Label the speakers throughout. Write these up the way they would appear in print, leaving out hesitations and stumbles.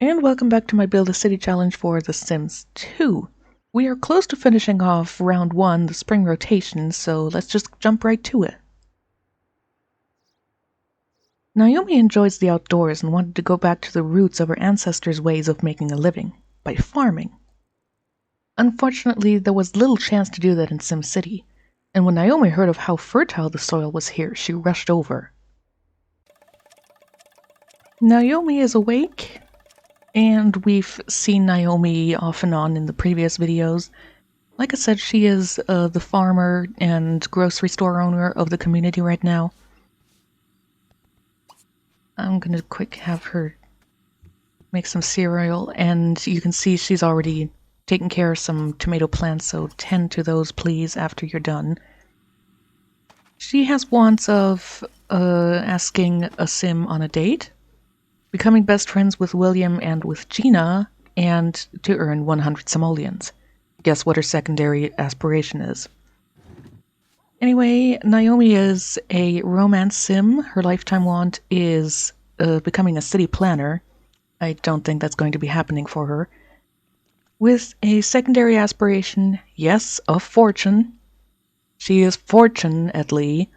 Speaker 1: And welcome back to my Build a City challenge for The Sims 2. We are close to finishing off round 1, the spring rotation, so let's just jump right to it. Naomi enjoys the outdoors and wanted to go back to the roots of her ancestors' ways of making a living, by farming. Unfortunately, there was little chance to do that in Sim City, and when Naomi heard of how fertile the soil was here, she rushed over. Naomi is awake, and we've seen Naomi off and on in the previous videos. Like I said, she is the farmer and grocery store owner of the community right now. I'm gonna quick have her make some cereal, and you can see she's already taken care of some tomato plants, so tend to those please after you're done. She has wants of asking a sim on a date, becoming best friends with William and with Gina, and to earn 100 simoleons. Guess what her secondary aspiration is. Anyway, Naomi is a romance sim. Her lifetime want is becoming a city planner. I don't think that's going to be happening for her. With a secondary aspiration, yes, of fortune. She is fortunately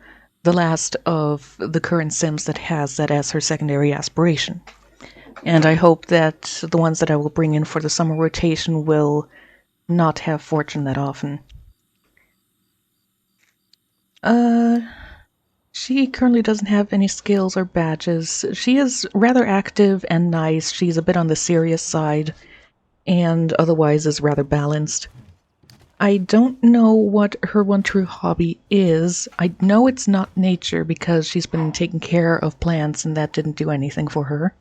Speaker 1: the last of the current sims that has that as her secondary aspiration. And I hope that the ones that I will bring in for the summer rotation will not have fortune that often. She currently doesn't have any skills or badges. She is rather active and nice. She's a bit on the serious side, and otherwise is rather balanced. I don't know what her one true hobby is. I know it's not nature because she's been taking care of plants and that didn't do anything for her.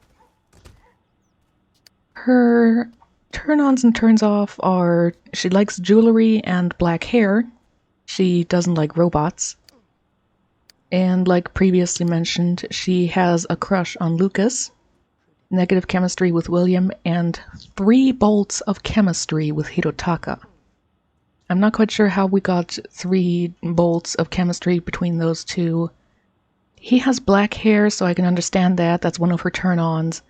Speaker 1: Her turn-ons and turns-off are she likes jewelry and black hair. She doesn't like robots. And like previously mentioned, she has a crush on Lucas, negative chemistry with William, and 3 bolts of chemistry with Hirotaka. I'm not quite sure how we got 3 bolts of chemistry between those two. He has black hair, so I can understand that. That's one of her turn-ons.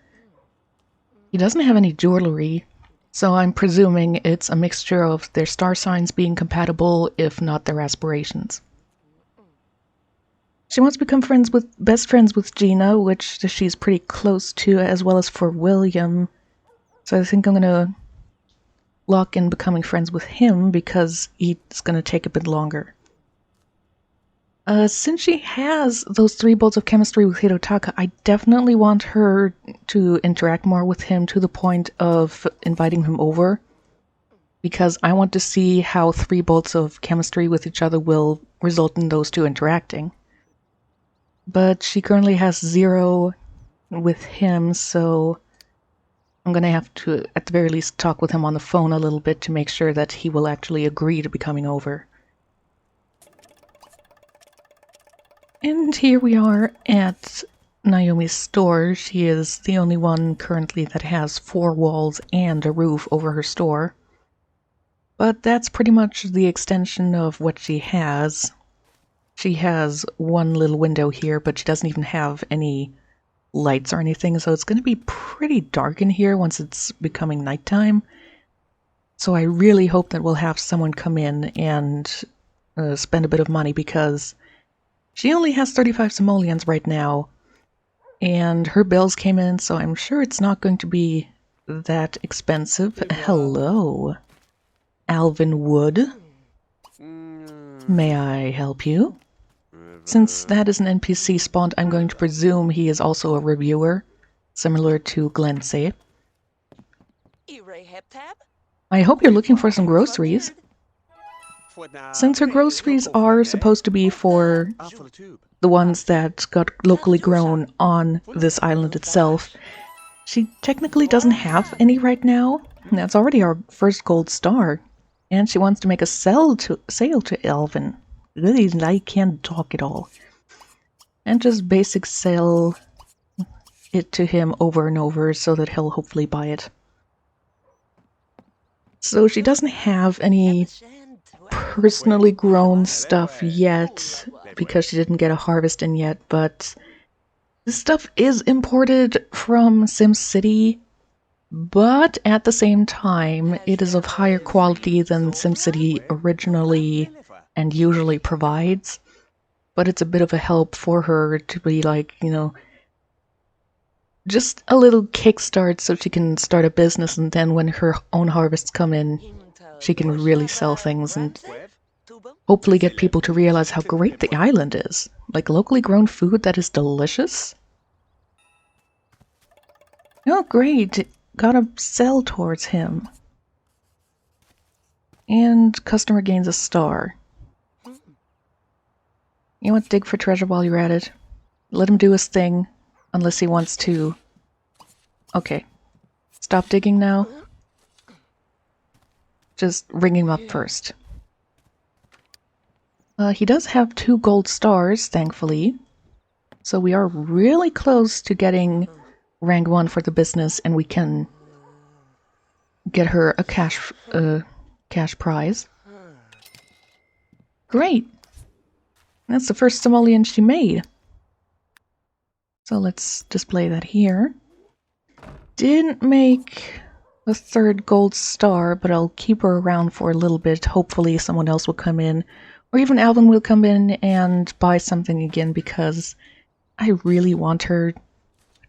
Speaker 1: He doesn't have any jewelry, so I'm presuming it's a mixture of their star signs being compatible, if not their aspirations. She wants to become best friends with Gina, which she's pretty close to, as well as for William. So I think I'm gonna lock in becoming friends with him because he's gonna take a bit longer. Since she has those 3 bolts of chemistry with Hirotaka, I definitely want her to interact more with him to the point of inviting him over. Because I want to see how 3 bolts of chemistry with each other will result in those two interacting. But she currently has 0 with him, so I'm gonna have to, at the very least, talk with him on the phone a little bit to make sure that he will actually agree to becoming over. And here we are at Naomi's store. She is the only one currently that has 4 walls and a roof over her store. But that's pretty much the extension of what she has. She has 1 little window here, but she doesn't even have any lights or anything, so it's going to be pretty dark in here once it's becoming nighttime. So I really hope that we'll have someone come in and spend a bit of money, because she only has 35 simoleons right now, and her bills came in, so I'm sure it's not going to be that expensive. Hello, Alvin Wood. May I help you? Since that is an NPC spawned, I'm going to presume he is also a reviewer, similar to Glenn Sape. I hope you're looking for some groceries. Since her groceries are supposed to be for the ones that got locally grown on this island itself, she technically doesn't have any right now. That's already our first gold star. And she wants to make a sale to Alvin. Really, I can't talk at all. And just basic sell it to him over and over so that he'll hopefully buy it. So she doesn't have any personally grown stuff yet because she didn't get a harvest in yet, but this stuff is imported from SimCity. But at the same time, it is of higher quality than SimCity originally and usually provides. But it's a bit of a help for her to be like, just a little kickstart so she can start a business, and then when her own harvests come in, she can really sell things and hopefully get people to realize how great the island is. Like locally grown food that is delicious. Oh, great. Gotta sell towards him. And customer gains a star. You want to dig for treasure while you're at it? Let him do his thing, unless he wants to. Okay. Stop digging now. Just ring him up first. He does have 2 gold stars, thankfully. So we are really close to getting rank 1 for the business, and we can get her a cash prize. Great! That's the first simoleon she made. So let's display that here. Didn't make the 3rd gold star, but I'll keep her around for a little bit. Hopefully someone else will come in, or even Alvin will come in and buy something again, because I really want her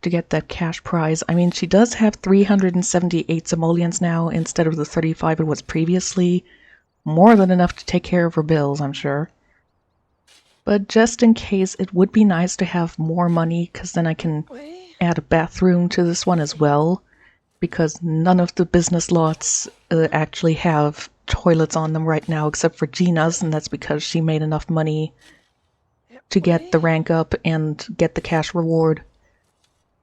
Speaker 1: to get that cash prize. I mean, she does have 378 simoleons now instead of the 35 it was previously. More than enough to take care of her bills, I'm sure. But just in case, it would be nice to have more money, because then I can add a bathroom to this one as well, because none of the business lots actually have toilets on them right now, except for Gina's, and that's because she made enough money to get the rank up and get the cash reward,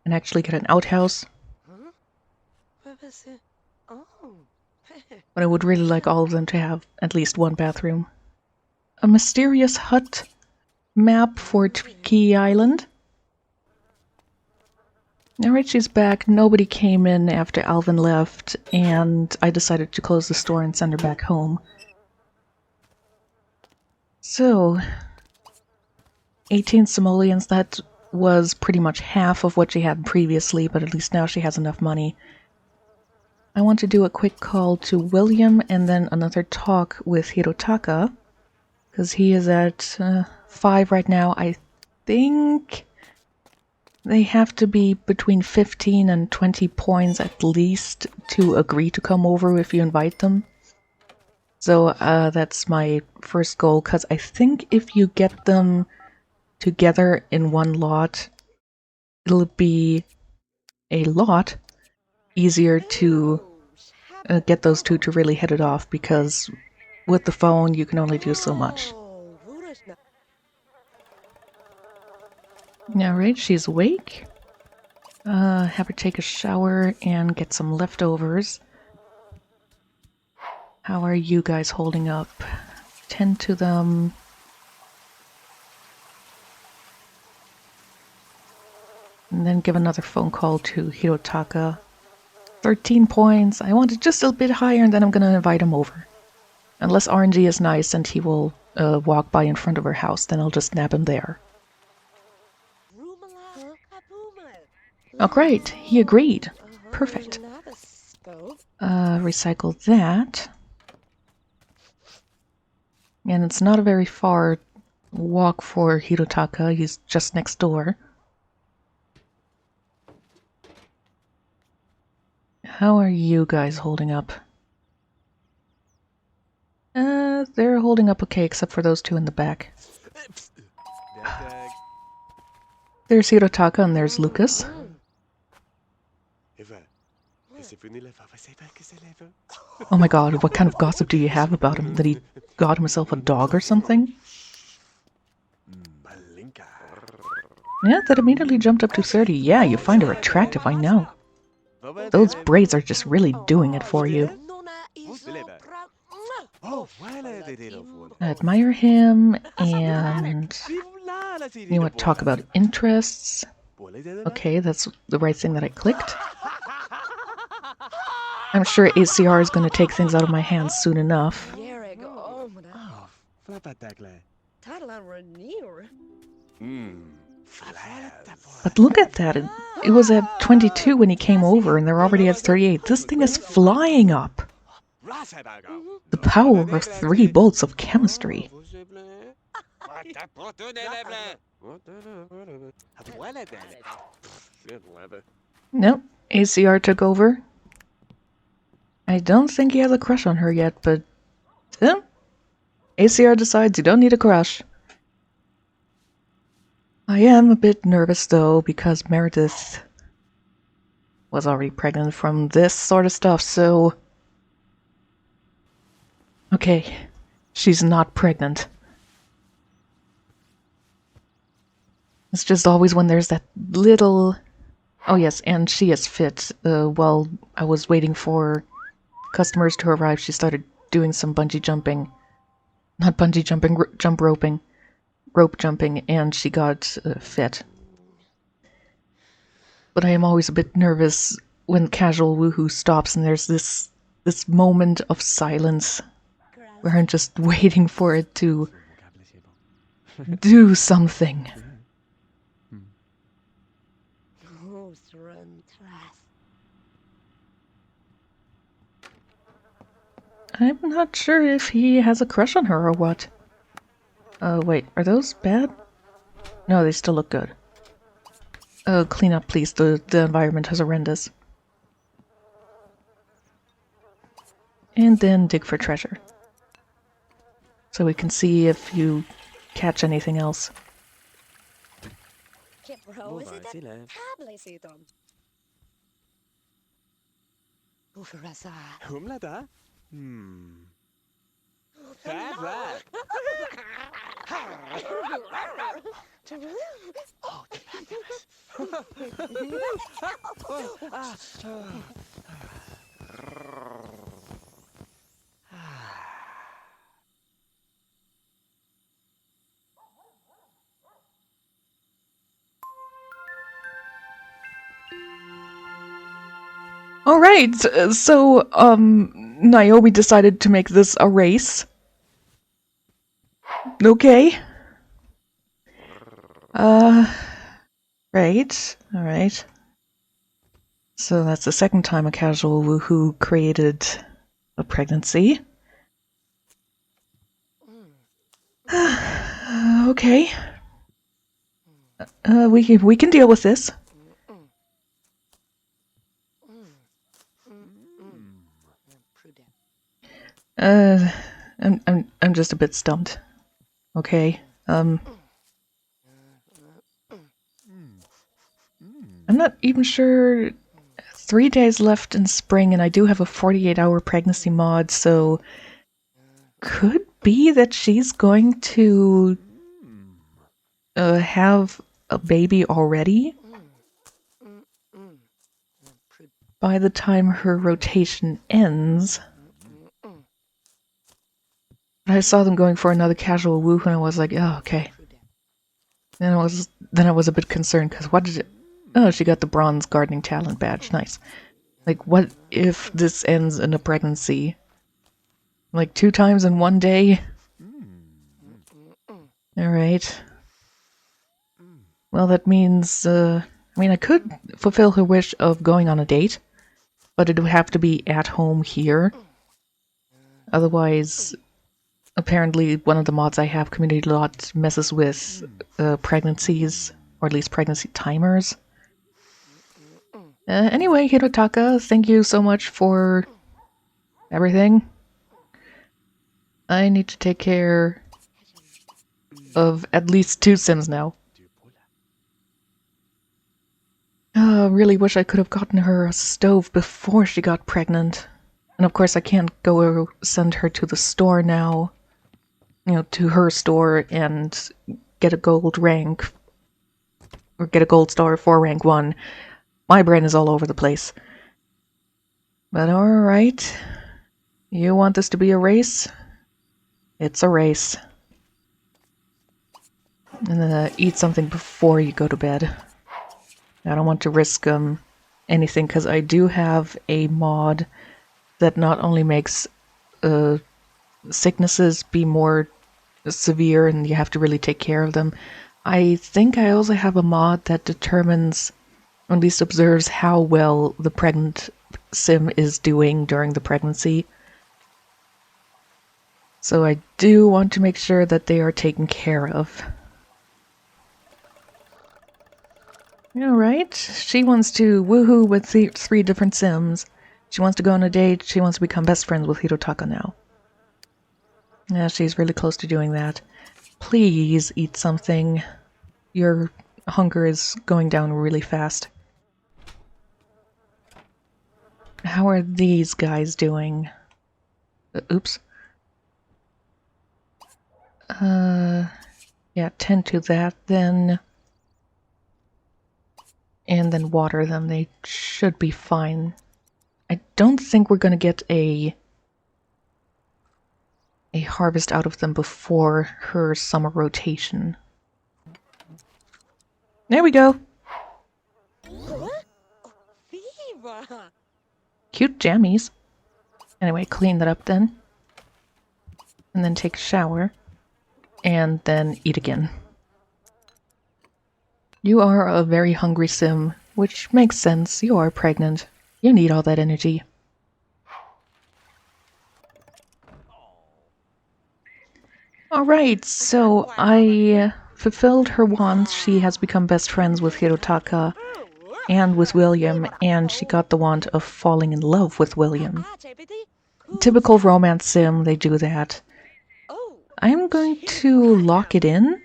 Speaker 1: and actually get an outhouse. But I would really like all of them to have at least one bathroom. A mysterious hut map for Tweaky Island. Alright, she's back. Nobody came in after Alvin left, and I decided to close the store and send her back home. So, 18 simoleons, that was pretty much half of what she had previously, but at least now she has enough money. I want to do a quick call to William and then another talk with Hirotaka, because he is at 5 right now. I think they have to be between 15 and 20 points at least to agree to come over if you invite them. So that's my first goal, because I think if you get them together in one lot, it'll be a lot easier to get those two to really hit it off, because with the phone you can only do so much. Alright, she's awake. Have her take a shower and get some leftovers. How are you guys holding up? Tend to them. And then give another phone call to Hirotaka. 13 points. I want it just a bit higher, and then I'm gonna invite him over. Unless RNG is nice and he will walk by in front of her house, then I'll just nab him there. Oh great, he agreed. Perfect. Recycle that. And it's not a very far walk for Hirotaka, he's just next door. How are you guys holding up? They're holding up okay, except for those two in the back. There's Hirotaka and there's Lucas. Oh my god, what kind of gossip do you have about him? That he got himself a dog or something? Yeah, that immediately jumped up to 30. Yeah, you find her attractive, I know. Those braids are just really doing it for you. I admire him, and you want to talk about interests? Okay, that's the right thing that I clicked. I'm sure ACR is going to take things out of my hands soon enough. But look at that. It was at 22 when he came over, and they're already at 38. This thing is flying up. The power of 3 bolts of chemistry. Nope, ACR took over. I don't think he has a crush on her yet, but... ACR decides you don't need a crush. I am a bit nervous, though, because Meredith was already pregnant from this sort of stuff, so... Okay, she's not pregnant. It's just always when there's that little... Oh yes, and she is fit. While I was waiting for customers to arrive, she started doing some bungee jumping. Not bungee jumping, rope jumping, and she got fit. But I am always a bit nervous when casual woohoo stops and there's this moment of silence where I'm just waiting for it to do something. I'm not sure if he has a crush on her or what. Wait, are those bad? No, they still look good. Clean up, please. The environment is horrendous. And then dig for treasure. So we can see if you catch anything else. Alright, so, Naomi decided to make this a race. Okay. Right, alright. So that's the second time a casual woohoo created a pregnancy. Okay. We can deal with this. I'm just a bit stumped. Okay. I'm not even sure. 3 days left in spring, and I do have a 48-hour pregnancy mod, so could be that she's going to have a baby already by the time her rotation ends. I saw them going for another casual woo, and I was like, oh, okay. Then I was a bit concerned, because what did it... Oh, she got the bronze gardening talent badge. Nice. Like, what if this ends in a pregnancy? Like, 2 times in 1 day? Alright. Well, that means, I mean, I could fulfill her wish of going on a date, but it would have to be at home here. Otherwise... Apparently, one of the mods I have, Community Lot, messes with pregnancies, or at least pregnancy timers. Anyway, Hirotaka, thank you so much for everything. I need to take care of at least 2 Sims now. Really wish I could have gotten her a stove before she got pregnant. And of course I can't go send her to the store now. You know, to her store and get a gold rank. Or get a gold star for rank 1. My brain is all over the place. But alright. You want this to be a race? It's a race. And then eat something before you go to bed. I don't want to risk anything, because I do have a mod that not only makes sicknesses be more severe and you have to really take care of them, I think I also have a mod that determines, or at least observes, how well the pregnant sim is doing during the pregnancy. So I do want to make sure that they are taken care of. Alright, she wants to woohoo with three different sims. She wants to go on a date, she wants to become best friends with Hirotaka now. Yeah, she's really close to doing that. Please eat something. Your hunger is going down really fast. How are these guys doing? Oops. Yeah, tend to that then. And then water them. They should be fine. I don't think we're gonna get a harvest out of them before her summer rotation. There we go! Cute jammies. Anyway, clean that up then. And then take a shower. And then eat again. You are a very hungry sim, which makes sense. You are pregnant. You need all that energy. Alright, so I fulfilled her wants. She has become best friends with Hirotaka and with William, and she got the want of falling in love with William. Typical romance sim, they do that. I'm going to lock it in.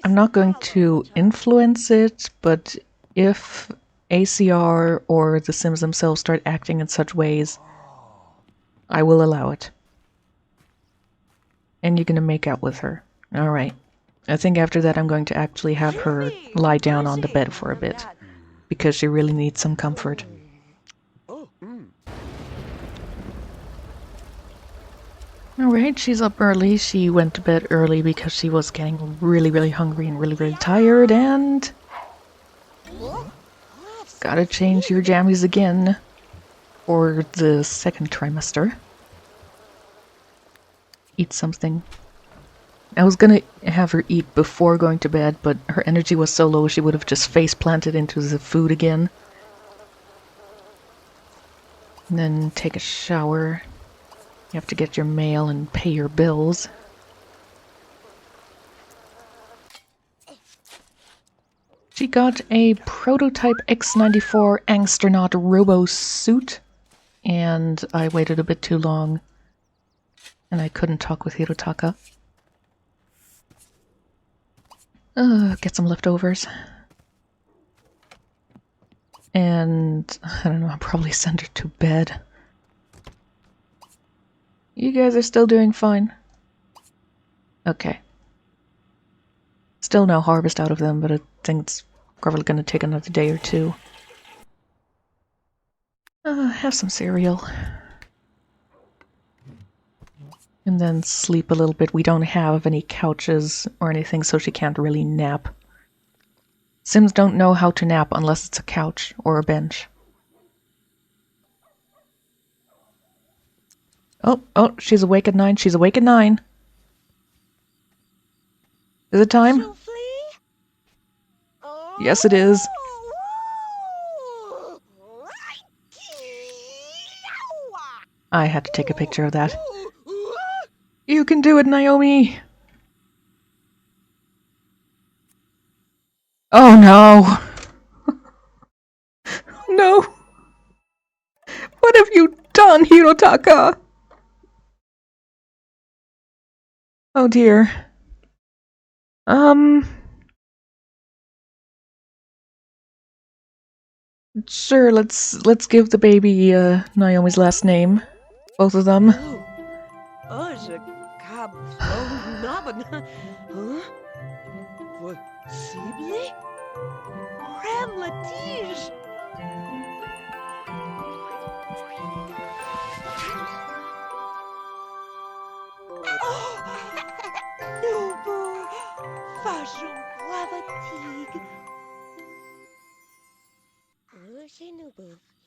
Speaker 1: I'm not going to influence it, but if ACR or the Sims themselves start acting in such ways, I will allow it. And you're gonna make out with her. Alright. I think after that I'm going to actually have her lie down on the bed for a bit, because she really needs some comfort. Alright, she's up early. She went to bed early because she was getting really, really hungry and really, really tired, and gotta change your jammies again for the second trimester. Eat something. I was gonna have her eat before going to bed, but her energy was so low she would have just face planted into the food again. And then take a shower. You have to get your mail and pay your bills. She got a prototype X94 Angsternaut Robo suit, and I waited a bit too long, and I couldn't talk with Hirotaka. Get some leftovers. And, I don't know, I'll probably send her to bed. You guys are still doing fine. Okay. Still no harvest out of them, but I think it's probably gonna take another day or two. Have some cereal. And then sleep a little bit. We don't have any couches or anything, so she can't really nap. Sims don't know how to nap unless it's a couch or a bench. Oh, she's awake at 9. She's awake at 9. Is it time? Yes, it is. I had to take a picture of that. You can do it, Naomi! Oh no! No! What have you done, Hirotaka? Oh dear. Sure, let's give the baby Naomi's last name. Both of them.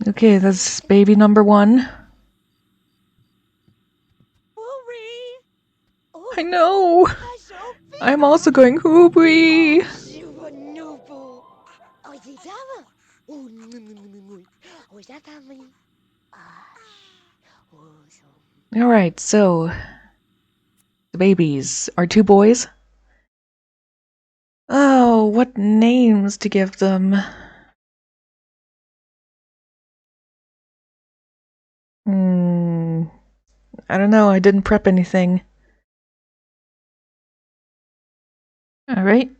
Speaker 1: Okay, that's baby number 1. I know! I'm also going hoobie. Alright, so the babies are 2 boys. Oh, what names to give them? I don't know, I didn't prep anything. Alright,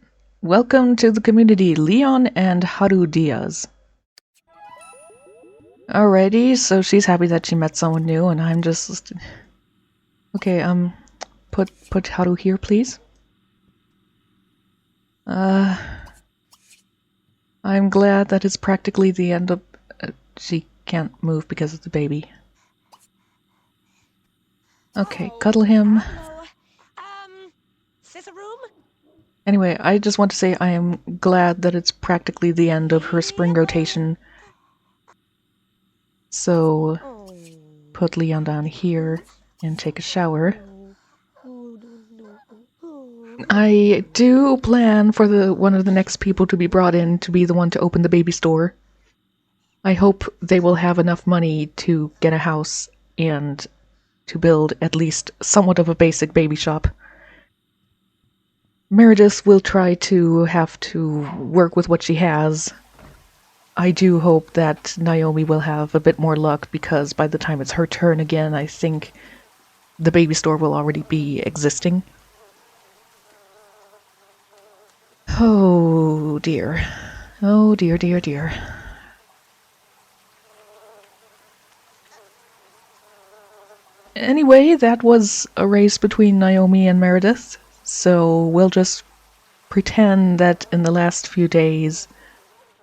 Speaker 1: welcome to the community, Leon and Haru Diaz. Alrighty, so she's happy that she met someone new, and I'm just... Okay, put Haru here, please. I'm glad that it's practically the end of... she can't move because of the baby. Okay, cuddle him. Anyway, I just want to say I am glad that it's practically the end of her spring rotation. So, put Leon down here and take a shower. I do plan for one of the next people to be brought in to be the one to open the baby store. I hope they will have enough money to get a house and to build at least somewhat of a basic baby shop. Meredith will try to have to work with what she has. I do hope that Naomi will have a bit more luck, because by the time it's her turn again, I think the baby store will already be existing. Oh dear. Oh dear, dear, dear. Anyway, that was a race between Naomi and Meredith, so we'll just pretend that in the last few days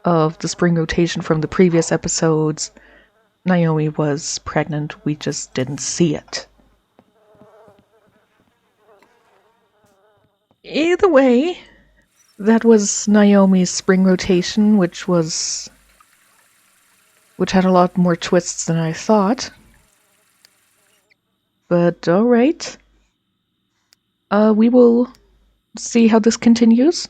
Speaker 1: of the spring rotation from the previous episodes, Naomi was pregnant. We just didn't see it. Either way, that was Naomi's spring rotation, which had a lot more twists than I thought. But alright. We will see how this continues.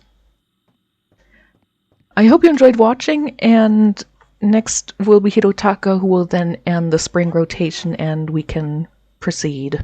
Speaker 1: I hope you enjoyed watching, and next will be Hirotaka, who will then end the spring rotation and we can proceed.